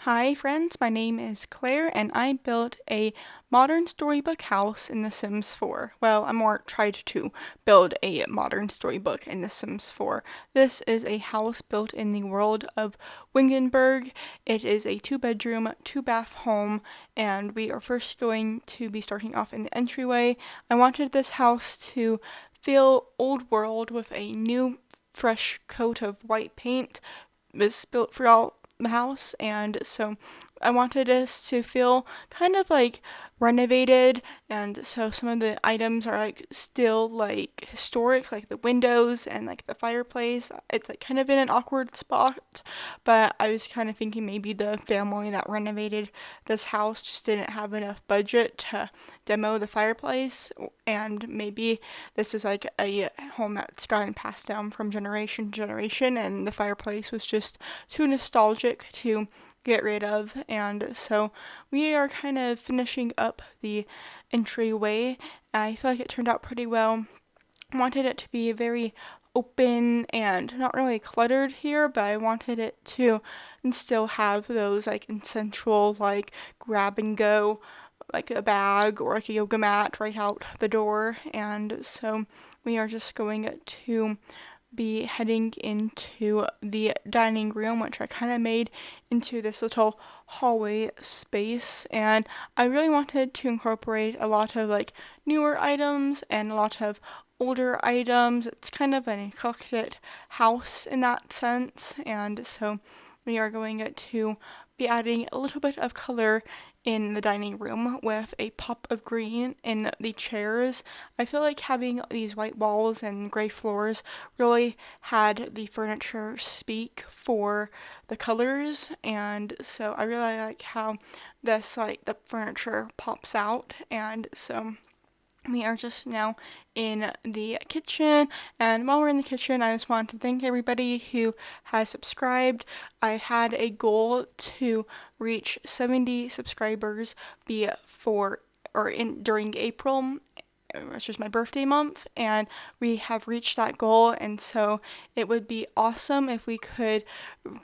Hi friends, my name is Claire and I built a modern storybook house in The Sims 4. Well, I more tried to build a modern storybook in The Sims 4. This is a house built in the world of Wingenberg. It is a 2-bedroom, 2-bath home, and we are first going to be starting off in the entryway. I wanted this house to feel old world with a new fresh coat of white paint. Was built throughout the house, and so I wanted us to feel kind of like renovated, and so some of the items are like still like historic, like the windows and like the fireplace. It's like kind of in an awkward spot, but I was kind of thinking maybe the family that renovated this house just didn't have enough budget to demo the fireplace, and maybe this is like a home that's gotten passed down from generation to generation, and the fireplace was just too nostalgic to get rid of. And so we are kind of finishing up the entryway. I feel like it turned out pretty well. I wanted it to be very open and not really cluttered here, but I wanted it to and still have those like essential like grab and go, like a bag or like a yoga mat right out the door. And so we are just going to be heading into the dining room, which I kind of made into this little hallway space. And I really wanted to incorporate a lot of like newer items and a lot of older items. It's kind of an eclectic house in that sense. And so we are going to be adding a little bit of color in the dining room with a pop of green in the chairs. I feel like having these white walls and gray floors really had the furniture speak for the colors, and so I really like how this like the furniture pops out. And so we are just now in the kitchen, and while we're in the kitchen, I just want to thank everybody who has subscribed. I had a goal to reach 70 subscribers before or in during April, which is my birthday month, and we have reached that goal. And so it would be awesome if we could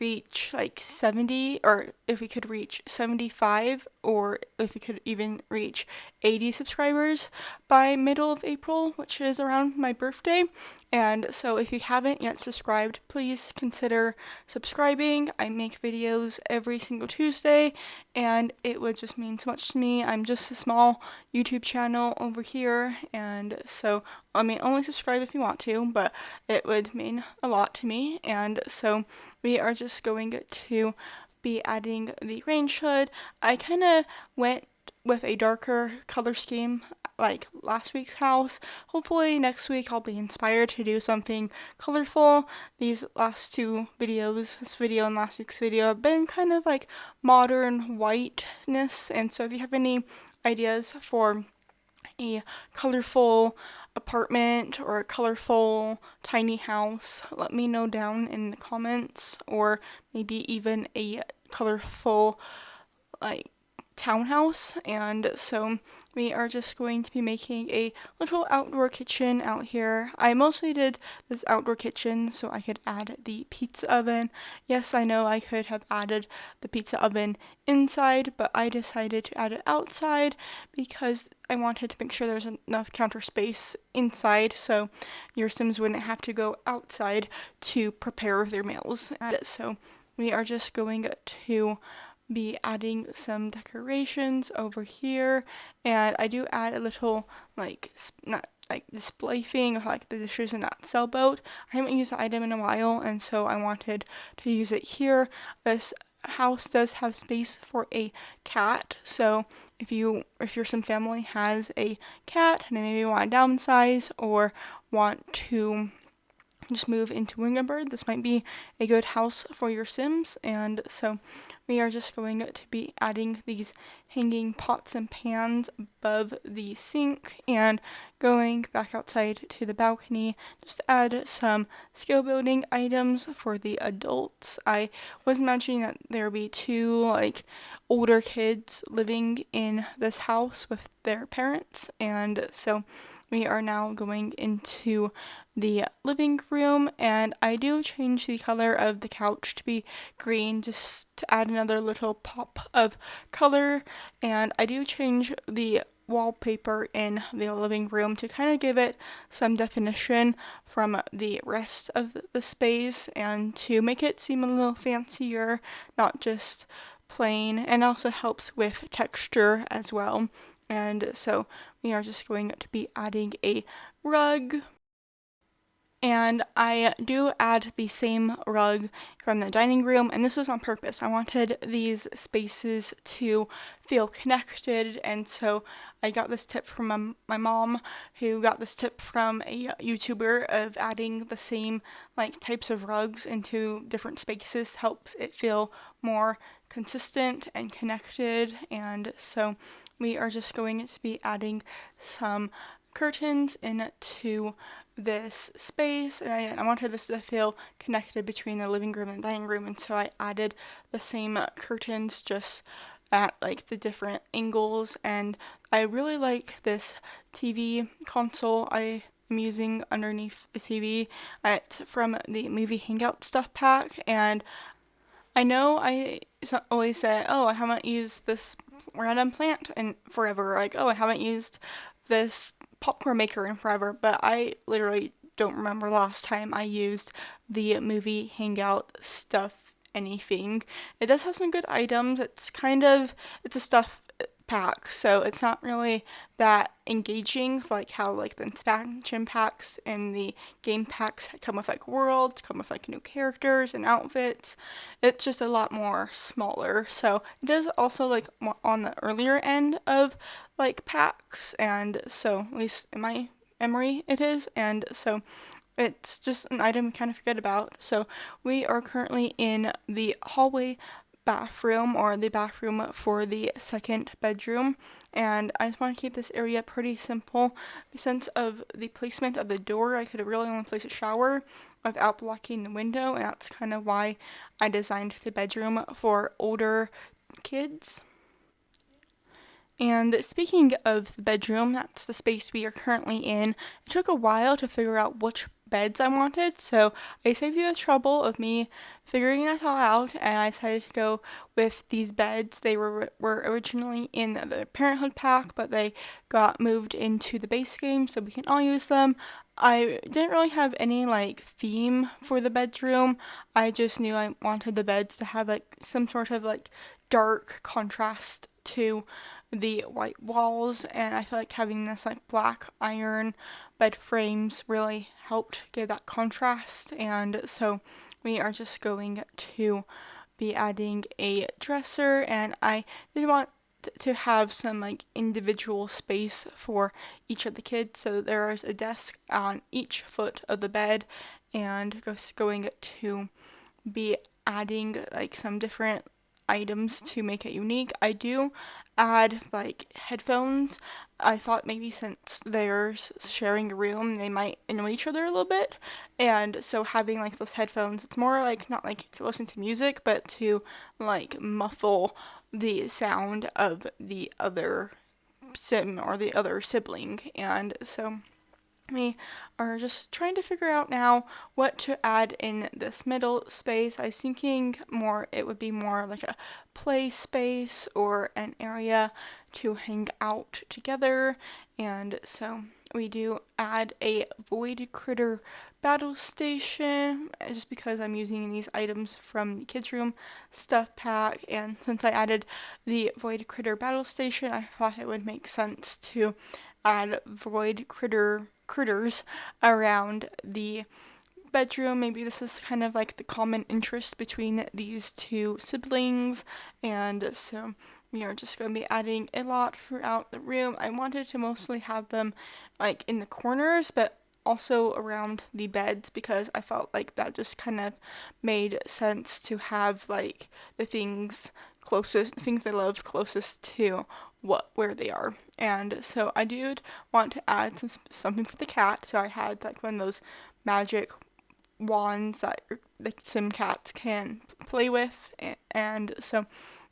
reach like 70, or if we could reach 75, or if we could even reach 80 subscribers by middle of April, which is around my birthday. And so if you haven't yet subscribed, please consider subscribing. I make videos every single Tuesday, and it would just mean so much to me. I'm just a small YouTube channel over here, and so I mean, only subscribe if you want to, but it would mean a lot to me. And so we are just going to be adding the range hood. I kind of went with a darker color scheme like last week's house. Hopefully next week I'll be inspired to do something colorful. These last two videos, this video and last week's video, have been kind of like modern whiteness, and so if you have any ideas for a colorful apartment or a colorful tiny house, let me know down in the comments, or maybe even a colorful like townhouse. And so we are just going to be making a little outdoor kitchen out here. I mostly did this outdoor kitchen so I could add the pizza oven. Yes, I know I could have added the pizza oven inside, but I decided to add it outside because I wanted to make sure there's enough counter space inside so your Sims wouldn't have to go outside to prepare their meals. So we are just going to be adding some decorations over here, and I do add a little like not like display thing of like the dishes in that sailboat. I haven't used the item in a while, and so I wanted to use it here. This house does have space for a cat, so if your some family has a cat and they maybe want to downsize or want to just move into Wingenberg, this might be a good house for your Sims. And so we are just going to be adding these hanging pots and pans above the sink, and going back outside to the balcony just to add some skill building items for the adults. I was imagining that there would be two like older kids living in this house with their parents, and so we are now going into the living room, and I do change the color of the couch to be green just to add another little pop of color, and I do change the wallpaper in the living room to kind of give it some definition from the rest of the space and to make it seem a little fancier, not just plain, and also helps with texture as well. And so we are just going to be adding a rug, and I do add the same rug from the dining room, and this was on purpose. I wanted these spaces to feel connected, and so I got this tip from my mom, who got this tip from a YouTuber of adding the same like types of rugs into different spaces helps it feel more consistent and connected. And so we are just going to be adding some curtains into this space, and I wanted this to feel connected between the living room and dining room, and so I added the same curtains just at like the different angles. And I really like this TV console I am using underneath the TV. It's from the movie Hangout stuff pack, and I know I always say, oh, I haven't used this random plant in forever. Like, oh, I haven't used this popcorn maker in forever. But I literally don't remember the last time I used the movie Hangout stuff anything. It does have some good items. It's a stuff pack, so it's not really that engaging like how like the expansion packs and the game packs come with like worlds, come with like new characters and outfits. It's just a lot more smaller, so it is also like more on the earlier end of like packs, and so at least in my memory it is. And so it's just an item we kind of forget about. So we are currently in the hallway bathroom, or the bathroom for the second bedroom, and I just want to keep this area pretty simple. Since of the placement of the door, I could really only place a shower without blocking the window, and that's kind of why I designed the bedroom for older kids. And speaking of the bedroom, that's the space we are currently in. It took a while to figure out which beds I wanted, so I saved you the trouble of me figuring that all out, and I decided to go with these beds. They were originally in the Parenthood pack, but they got moved into the base game, so we can all use them. I didn't really have any like theme for the bedroom. I just knew I wanted the beds to have like some sort of like dark contrast to the white walls, and I feel like having this like black iron bed frames really helped give that contrast. And so we are just going to be adding a dresser, and I did want to have some like individual space for each of the kids, so there is a desk on each foot of the bed, and just going to be adding like some different items to make it unique. I do add like headphones. I thought maybe since they're sharing a room, they might annoy each other a little bit. And so having like those headphones, it's more like not like to listen to music, but to like muffle the sound of the other sim or the other sibling. And so we are just trying to figure out now what to add in this middle space. I was thinking more it would be more like a play space or an area to hang out together. And so we do add a void critter battle station just because I'm using these items from the kids room stuff pack, and since I added the void critter battle station, I thought it would make sense to add void critters around the bedroom. Maybe this is kind of like the common interest between these two siblings, and so we are just going to be adding a lot throughout the room. I wanted to mostly have them like in the corners, but also around the beds because I felt like that just kind of made sense to have like the things they love closest to where they are. And so I did want to add something for the cat, so I had like one of those magic wands that the sim cats can play with, and so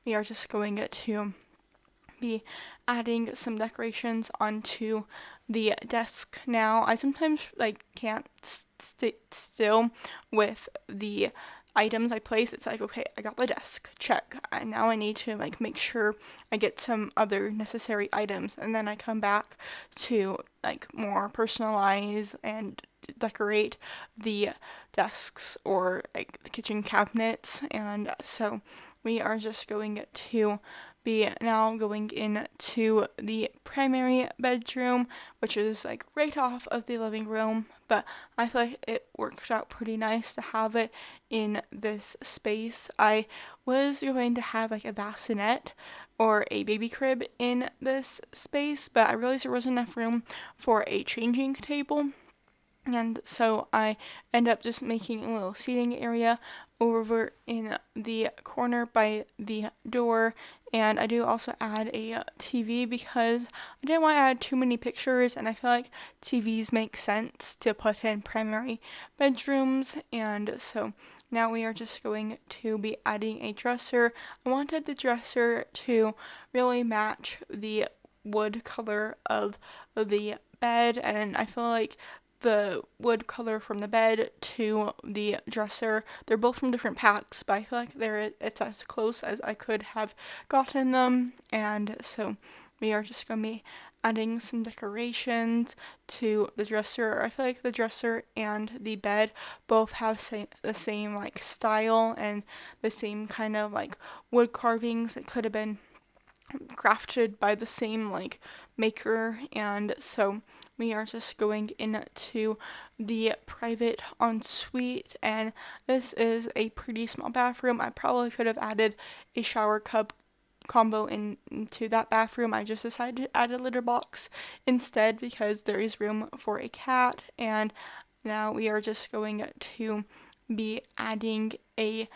we are just going to be adding some decorations onto the desk now. I sometimes like can't sit still with the items I place. It's like, okay, I got the desk, check. And now I need to like make sure I get some other necessary items, and then I come back to like more personalize and decorate the desks or like the kitchen cabinets. And so we are just going to be now going into the primary bedroom, which is like right off of the living room, but I feel like it worked out pretty nice to have it in this space. I was going to have like a bassinet or a baby crib in this space, but I realized there wasn't enough room for a changing table. And so I end up just making a little seating area over in the corner by the door. And I do also add a TV because I didn't want to add too many pictures, and I feel like TVs make sense to put in primary bedrooms. And so now we are just going to be adding a dresser. I wanted the dresser to really match the wood color of the bed, and I feel like the wood color from the bed to the dresser, they're both from different packs, but I feel like it's as close as I could have gotten them. And so we are just going to be adding some decorations to the dresser. I feel like the dresser and the bed both have the same like style and the same kind of like wood carvings that could have been crafted by the same like maker. And so we are just going into the private ensuite, and this is a pretty small bathroom. I probably could have added a shower cup combo into that bathroom. I just decided to add a litter box instead because there is room for a cat. And now we are just going to be adding a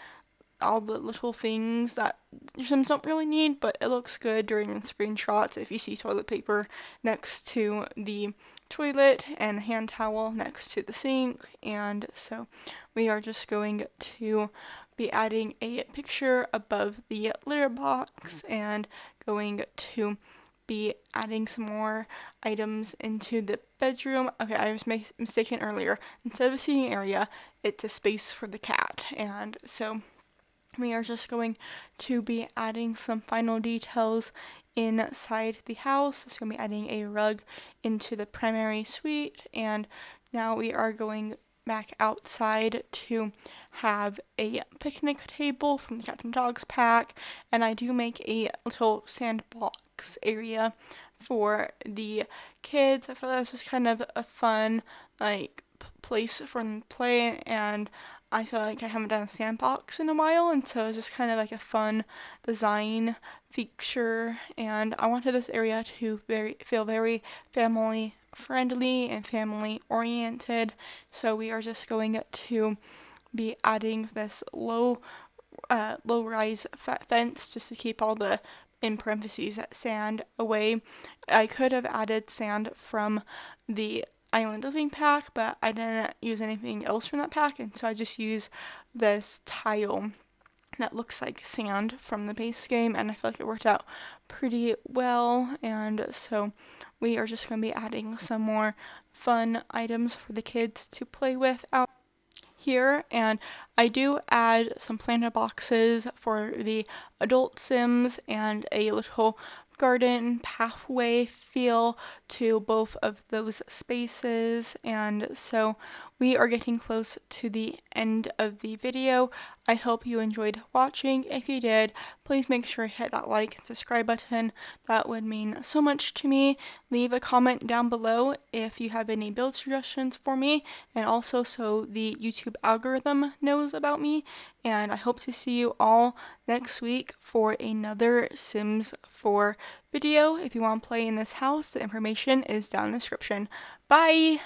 all the little things that some don't really need, but it looks good during the screenshots. If you see toilet paper next to the toilet and the hand towel next to the sink. And so we are just going to be adding a picture above the litter box and going to be adding some more items into the bedroom. Okay, I was mistaken earlier. Instead of a seating area, it's a space for the cat. And so we are just going to be adding some final details inside the house. So we're going to be adding a rug into the primary suite, and now we are going back outside to have a picnic table from the cats and dogs pack, and I do make a little sandbox area for the kids. I feel like that's just kind of a fun like place for them to play, and I feel like I haven't done a sandbox in a while, and so it's just kind of like a fun design feature. And I wanted this area to feel very family friendly and family oriented. So we are just going to be adding this low rise fence just to keep all the in parentheses sand away. I could have added sand from the Island Living pack, but I didn't use anything else from that pack, and so I just use this tile that looks like sand from the base game, and I feel like it worked out pretty well. And so we are just going to be adding some more fun items for the kids to play with out here. And I do add some planter boxes for the adult Sims and a little garden pathway feel to both of those spaces. And so we are getting close to the end of the video. I hope you enjoyed watching. If you did, please make sure to hit that like and subscribe button. That would mean so much to me. Leave a comment down below if you have any build suggestions for me, and also so the YouTube algorithm knows about me. And I hope to see you all next week for another Sims 4 video. If you want to play in this house, the information is down in the description. Bye!